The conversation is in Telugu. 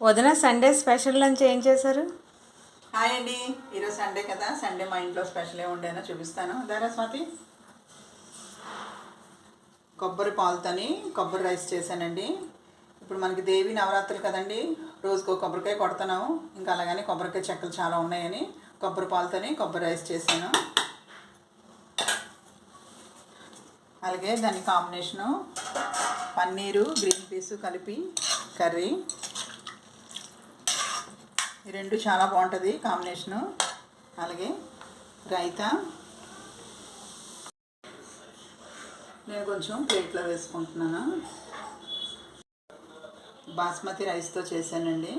వదిన సండే స్పెషల్ లంచ్ ఏం చేశారు? హాయ్ అండి, ఈరోజు సండే కదా. సండే మా ఇంట్లో స్పెషల్ ఏమి ఉండేనో చూపిస్తాను. దారా స్వాతి, కొబ్బరి పాలుతోని కొబ్బరి రైస్ చేశానండి. ఇప్పుడు మనకి దేవి నవరాత్రులు కదండి, రోజుకో కొబ్బరికాయ కొడుతున్నాము. ఇంకా అలాగని కొబ్బరికాయ చెక్కలు చాలా ఉన్నాయని కొబ్బరి పాలుతోని కొబ్బరి రైస్ చేశాను. అలాగే దాని కాంబినేషను పన్నీరు గ్రీన్ పీసు కలిపి కర్రీ. ఈ రెండు చాలా బాగుంటుంది కాంబినేషను. అలాగే రైతా నేను కొంచెం ప్లేట్లో వేసుకుంటున్నాను. బాస్మతి రైస్తో చేశానండి.